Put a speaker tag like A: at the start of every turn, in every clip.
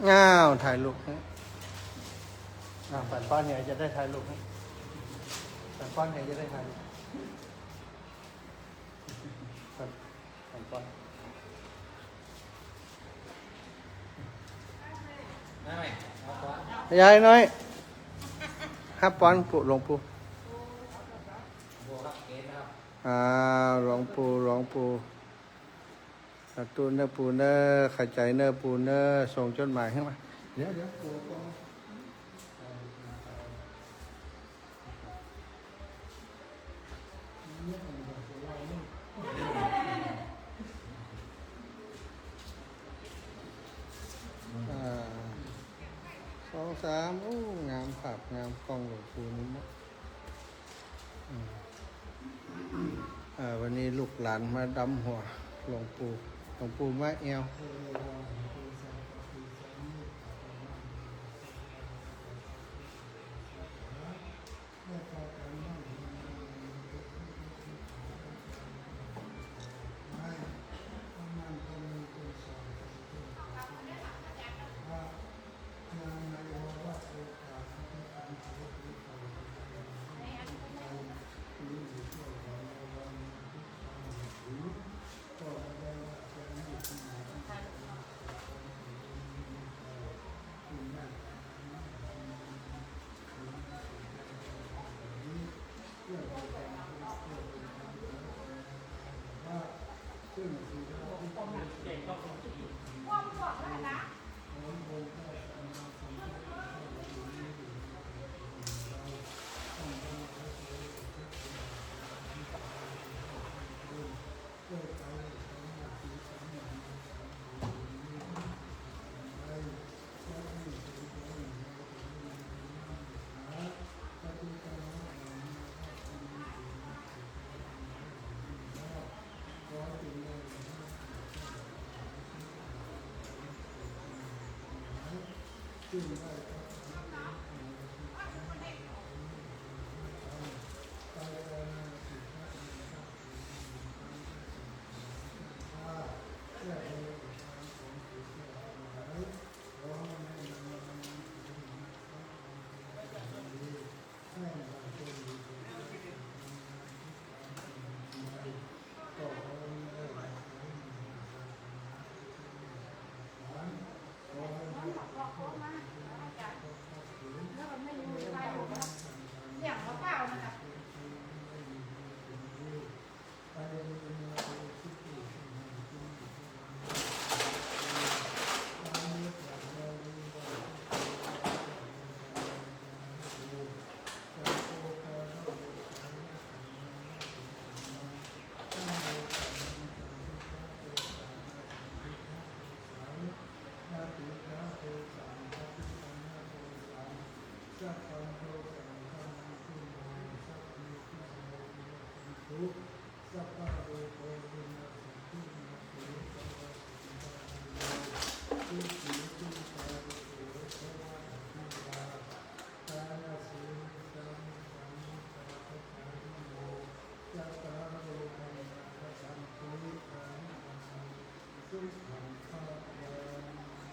A: อ้าวถ่ายรูปให้ฝันป้อนเนี่ยจะได้ถ่ายรูปให้ฝันป้อนเนี่ยจะได้ถ่ายรูปฝันป้อนยายน้อยฮับป้อนปู่หลวงปู่หลวงปู่สาธุเนอปูเนอขจายเนอปูเนอส่งจดหมายให้มาเดี๋ยวปู่2 3โอ้งามภาพงามกล้องหลวงปู่นี่มั้งวันนี้ลูกหลานมาดำหัวหลวงปู่มาเอว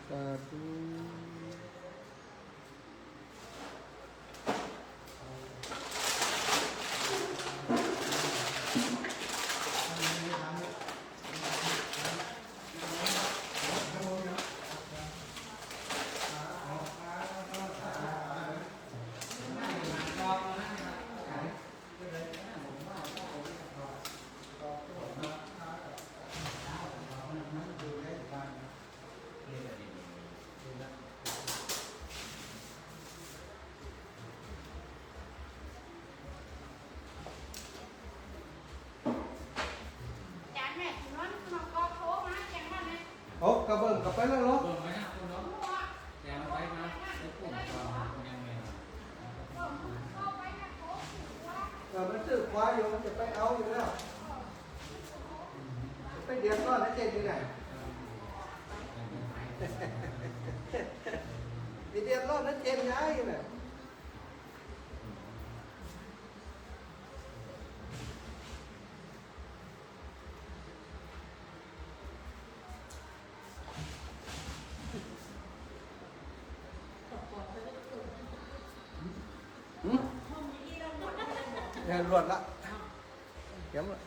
A: สาธุโอ้กระเบื้องกระไปแล้วเหรอมันซื้อควายอยู่มันจะไปเอาอยู่แล้วไปเดือดร้อนนะเจ๊ดีไหนมีเดือดร้อนนะเจ๊ย้ายอยู่เลย เนี่ยรวดละเยี่ยมละ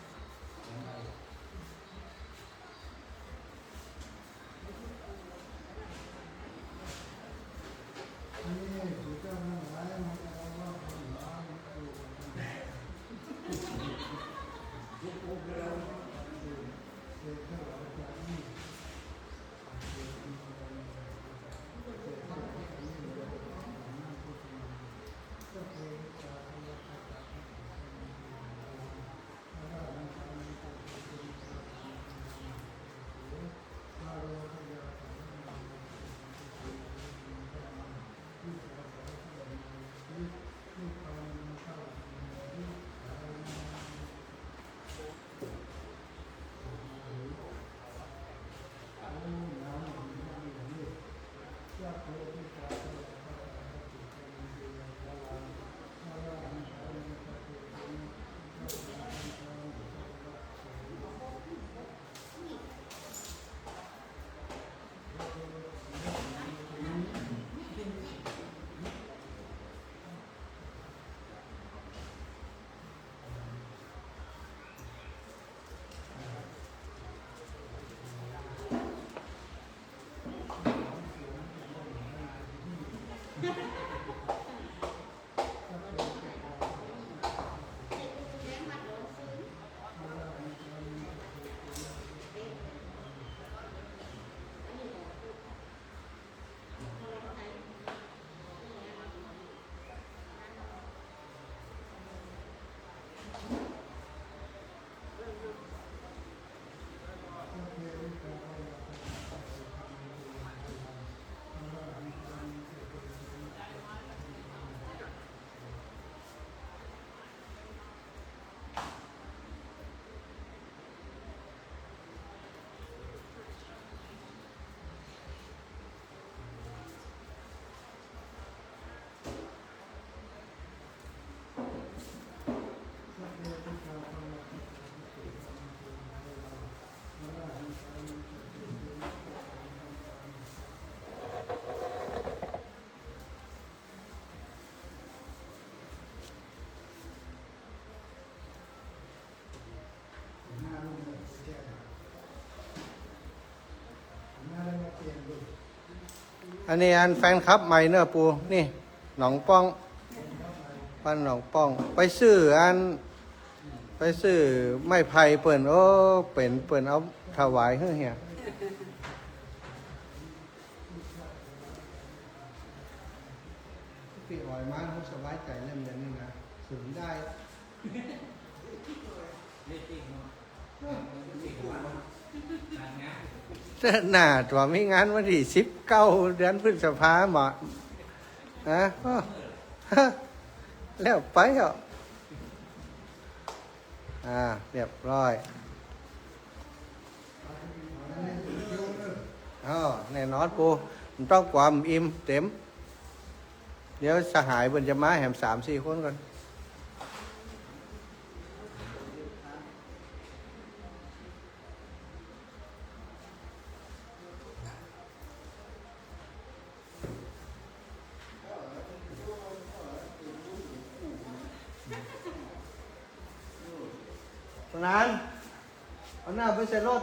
A: อันนี้อันแฟนคลับใหม่เนอะปูนี่หนองป้องบ้านหนองป้องไปซื้อไม้ไผ่เปิ่นโอ้เปิ่นเอาถวายเฮ้ยเฮียปีอ่อยมาเขาสบายใจเล่มเดียวนี่นะถึงได้น่าตัวมีงานวันที่19 เดือนพฤษภาหมอนะแล้วไปเหรอเรียบร้อยแน่นอนปูมันต้องความอิ่มเต็มเดี๋ยวสหายบนจะมาแหม3-4 คนก่อนนั้นเอาหน้าไปใส่รถ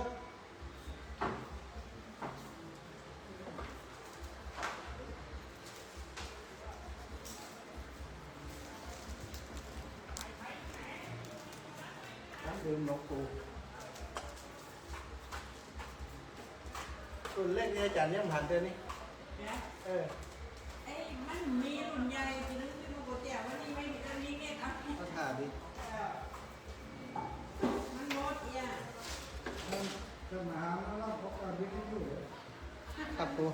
A: ลืมนกปูรุ่นเล็กเนี่ยอาจารย์ยังผ่านเดือนนี้
B: ไอ้มันมีรุ่นใหญ่ที่นึกที่มันโกเตียวันนี้ไม่มีอันนี้เนี่ยครับ
A: ก็ถ่าดิ
B: มันหมดเนี่ย
A: จะมาแล้วพกกันวิ่งอยู่ครับปู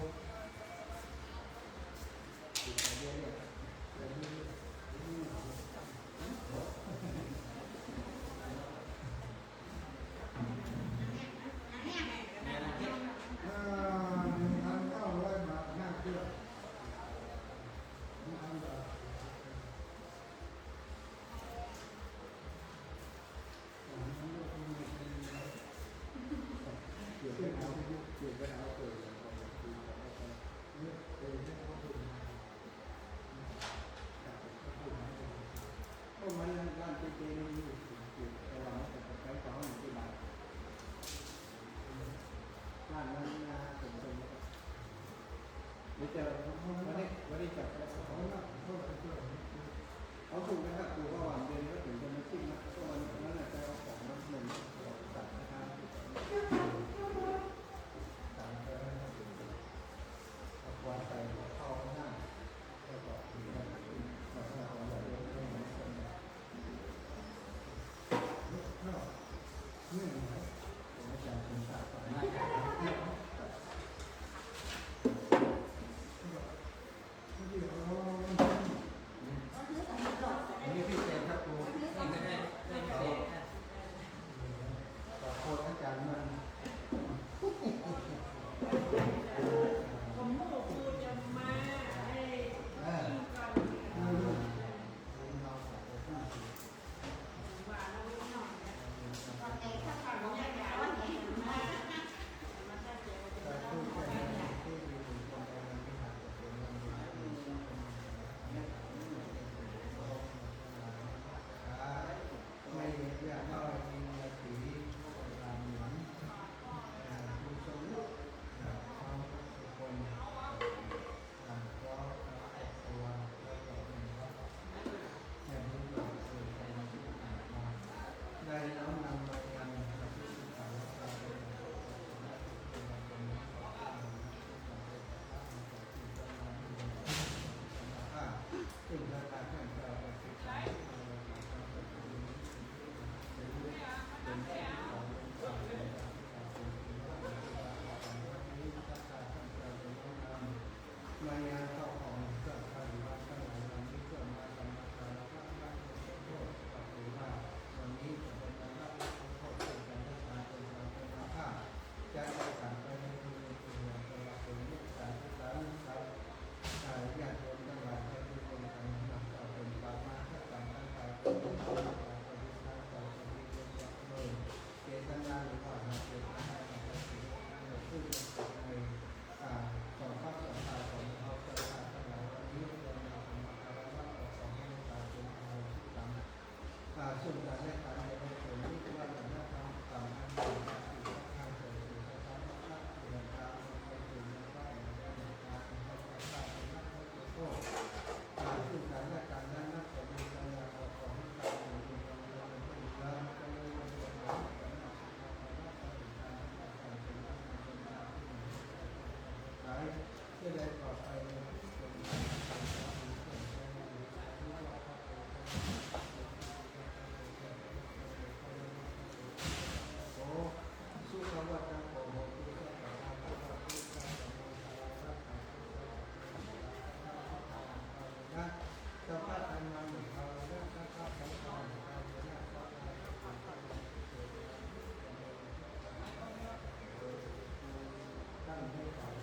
A: ได้น้อมนำมายังพระพุทธศาสนาซึ่งพระราชาเจ้าประสิทธิ์มายาเข้าของเกิดปฏิวัติทั้งหลายวันนี้เกิดมาสมัครการพระราชโทษปฏิวัติวันนี้จะเป็นการรับโทษเป็นการรักษาเป็นการเป็นอาฆาตจะได้การไปในที่นี้เป็นอย่างตลอดเป็นนิสัยที่สารครับญาติโยมทั้งหลายให้ทุกคนทำนักต่อเป็นปามาถ้าการตั้งใจเป็นผู้ปฏิบัติปฏิบัติต่อสิ่งที่เป็นอย่างโดยเจตนาหรือว่าเจตนาของสิ่งที่ผู้เป็นในสองข้อสองตาของเขาจะขาดทั้งหลายวันนี้เรานำมาคารวะต่อสองให้ตาเป็นอารมณ์ที่ต่ำส่วนการได้การในผลที่ว่าจะได้ทำต่ำอันเป็นการที่ทางเสรีจะทำให้เกิดการไปถึงในบ้านในการในการในการในการในการในโทษซึ่งการได้การนั้นนักจะมีการงานของการในเรื่องของเราเป็นผู้รับก็เลยเป็นการทำการในการเป็นการเป็นการเป็นการเพื่อได้ปลอดภัยในที่สุดโอ้สุขวัตตังโอโหตุสัพพะทาตุสัพพุทธัสสะโมทารารัตถังนะสัพพะธรรมังภาระสัพพะสังฆังภาระสัพพะสังฆังตั้งให้ฝ่าย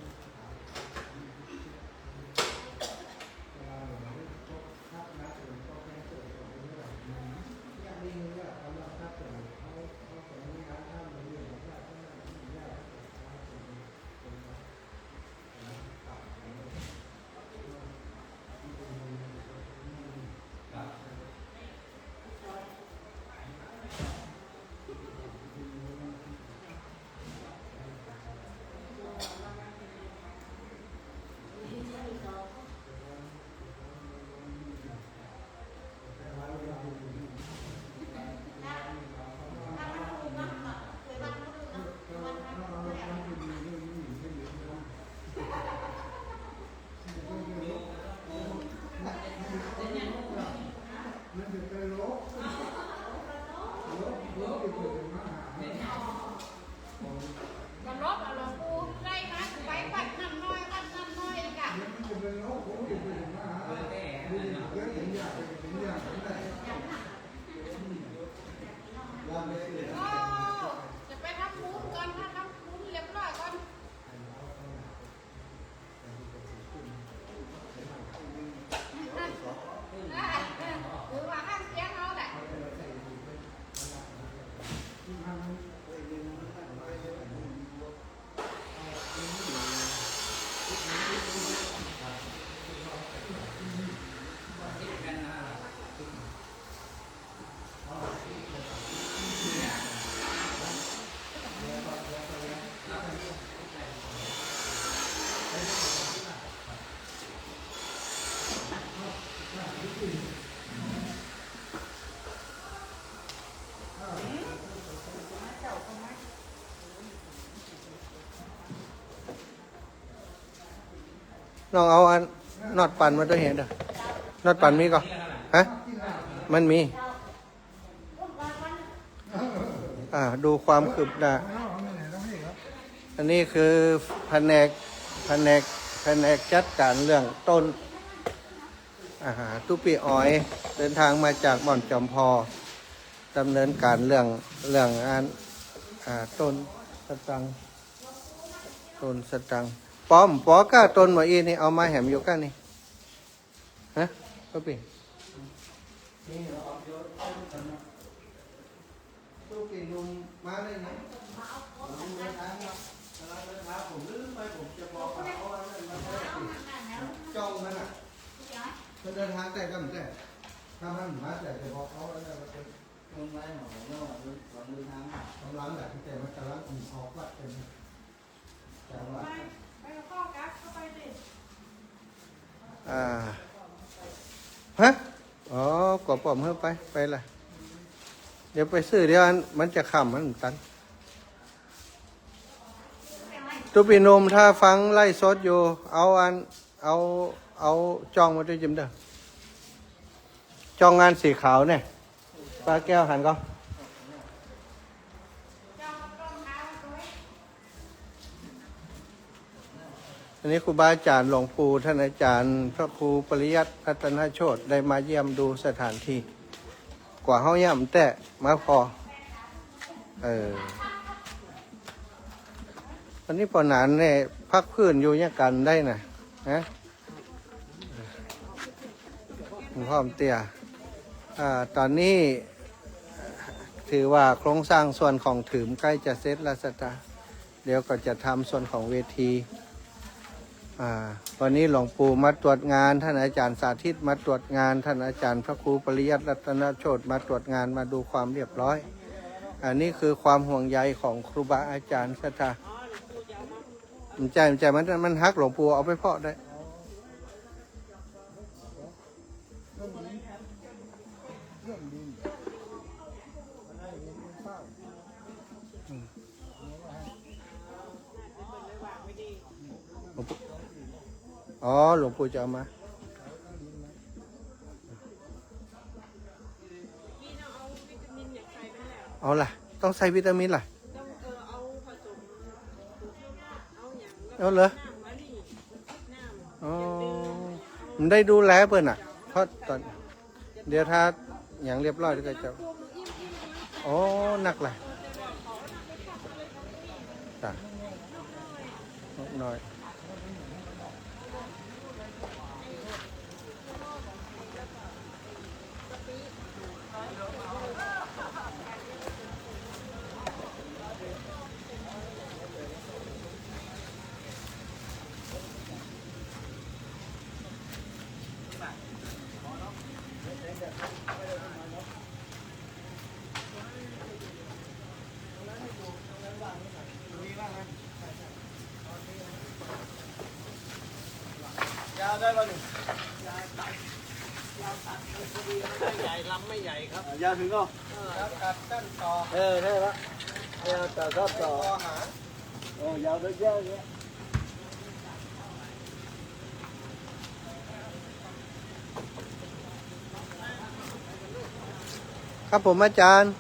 B: จะไปทำบุญก่อนถ้าทำบุญเรียบร้อยก่อนหรือว่าห้ามเสียงเราแหละ
A: น้องเอาอันนอดปั่นมาตัวเห็นเด้อนอดปั่นมีก่อนฮะมันมีดูความคืบหน้าอันนี้คือแผนกจัดการเรื่องต้นตุปีอ้อยเดินทางมาจากม่อนจอมพอดำเนินการเรื่องอันต้นสตังป้อมปอก้าต้นมาอีนี่เอามาแหมอยู่กันนี่ฮะก็ปีนี่เราเอาเยอะตู้ปีลุงมาเลยนะผมเดินทางผมลืมไปผมจะบอกเขาว่ามันจ้องมันเดินทางแต่ก็เหมือนกันถ้ามันมาแต่จะบอกเขาว่ามันเป็นลงไม้หมอแล้วก่อนเดินทางกำลังแบบแต่มันกำลังออกว่าเป็นจังหวะฮะอ๋อกว่าปอมเพิ่มไปเลย เดี๋ยวไปซื้อเดี๋ยวมันจะขำมันตันตุปีนมถ้าฟังไล่สดอยู่เอาจองมาด้วยจิมเด้อจองงานสีขาวเนี่ยปลาแก้วหันก็อันนี้ครูบาอาจารย์หลวงปู่ท่านอาจารย์พระครูปริยัติรัตนโชติได้มาเยี่ยมดูสถานที่กว่าเฮาย่ำแต่มาพอวันนี้ปอหนานเนี่ยพักพื้นอยู่เนี่ยกันได้นะนะพ่อมเตี้ยตอนนี้ถือว่าโครงสร้างส่วนของถืมใกล้จะเสร็จแล้วสักเดี๋ยวก็จะทำส่วนของเวทีวันนี้หลวงปู่มาตรวจงานท่านอาจารย์สาธิตมาตรวจงานท่านอาจารย์พระครูปริยัติรัตนโชติมาตรวจงานมาดูความเรียบร้อยอันนี้คือความห่วงใยของครูบาอาจารย์สัทธามันใจมันฮักหลวงปู่เอาไปเพาะได้อ๋อหลวงปู่จะเอามาเอาล่ะต้องใส่วิตามินล่ะเอาเหรออ๋อมันได้ดูแลเปิ้นอ่ะเพราะตอนเดี๋ยวถ้าอย่างเรียบร้อยก็จะอ๋อหนักเลยจ้ะน้อยยาวได้ป่ะหนึ่งยาวตัดไม่ใหญ่ลำไม่ใหญ่ครับยาวถึงก็ตัดต้นต่อได้ละยาวตัดรอบต่อยาวได้เยอะเลยครับผมอาจารย์